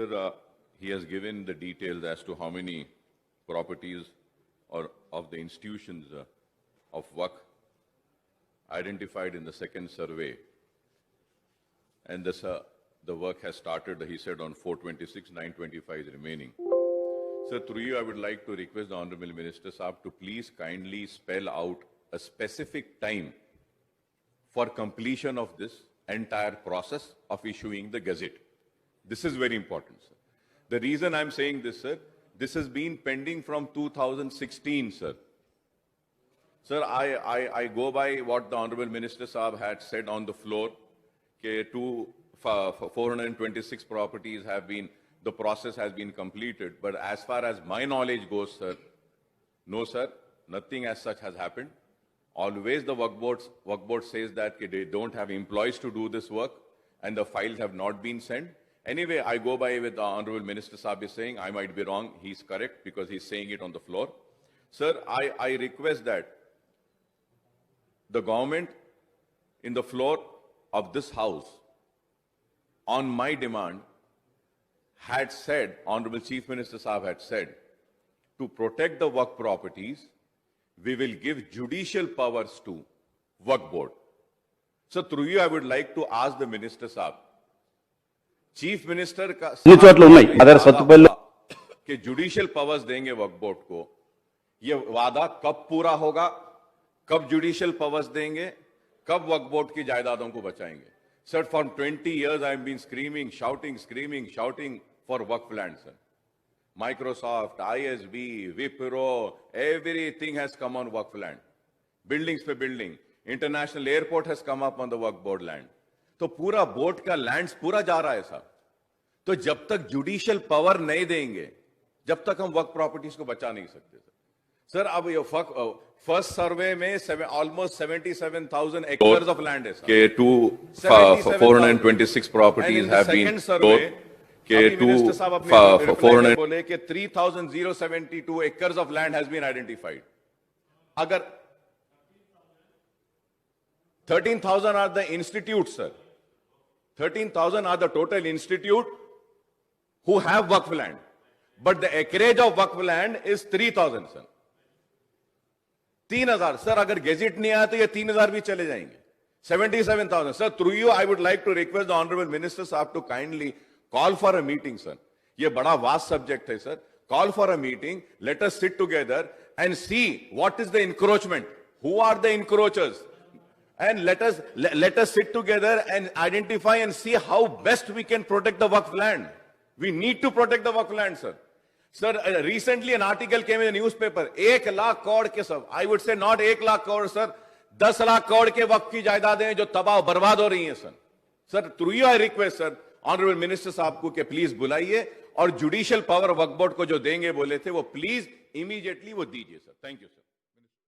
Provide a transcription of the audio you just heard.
Sir, he has given the details as to how many properties or of the institutions of Waqf identified in the second survey. And this, the work has started, he said, on 426, 925 is remaining. Sir, through you, I would like to request the Honorable Minister Saab to please kindly spell out a specific time for completion of this entire process of issuing the Gazette. This is very important, sir. The reason I'm saying this, sir, this has been pending from 2016, sir. Sir, I go by what the Honorable Minister Saab had said on the floor, that 426 properties have been, the process has been completed. But as far as my knowledge goes, sir, no, sir, nothing as such has happened. Always the Waqf board says that they don't have employees to do this work and the files have not been sent. Anyway, I go by with the Honorable Minister Saab is saying, I might be wrong, he's correct because he's saying it on the floor. Sir, I request that the government in the floor of this house, on my demand, had said, Honorable Chief Minister Saab had said, to protect the Waqf properties, we will give judicial powers to Waqf board. So through you, I would like to ask the Minister Saab, chief minister का कि judicial powers देंगे वक्फ board को, ये वादा कब पूरा होगा, कब जुडिशियल पावर्स देंगे, कब वक्फ बोर्ड की जायदादों को बचाएंगे? Sir, for 20 years I have been screaming, shouting for Waqf land, sir. Microsoft, ISB, Wipro, everything has come on Waqf land. Buildings पे building, international airport has come up on the Waqf board land. तो पूरा board का lands पूरा जा रहा है साहब. तो जब तक जुडिशियल पावर नहीं देंगे, जब तक हम वक्फ प्रॉपर्टीज को बचा नहीं सकते सर. अब ये फर्स्ट सर्वे में ऑलमोस्ट 77,000 एकर्स ऑफ लैंड है के 426 प्रॉपर्टीज हैव बीन सोल्ड के 400 बोले कि 3,072 acres of land has been identified. अगर 13,000 are the institutes, sir. 13,000 are the total institute who have Waqf land. But the acreage of Waqf land is 3,000, sir. 3,000. Sir, agar gazette nahi aaya to ye 3,000 bhi chale jayenge. 77,000. Sir, through you, I would like to request the Honorable Minister Saab to kindly call for a meeting, sir. Ye bada vast subject hai, sir. Call for a meeting. Let us sit together and see what is the encroachment. Who are the encroachers? And let us sit together and identify and see how best we can protect the Waqf land. We need to protect the Waqf land, sir. Sir, recently an article came in the newspaper. 1 lakh crore ke sab. I would say not 1 lakh crore, sir. 10 lakh crore के वक्त की जायदादें जो तबाह बर्बाद हो रही हैं, sir. Sir, through you I request, sir, honourable minister साहब को कि प्लीज बुलाइए और जुडिशियल पावर वक्फ बोर्ड को जो देंगे बोले थे वो प्लीज इमीडिएटली वो दीजिए, सर. Thank you, sir.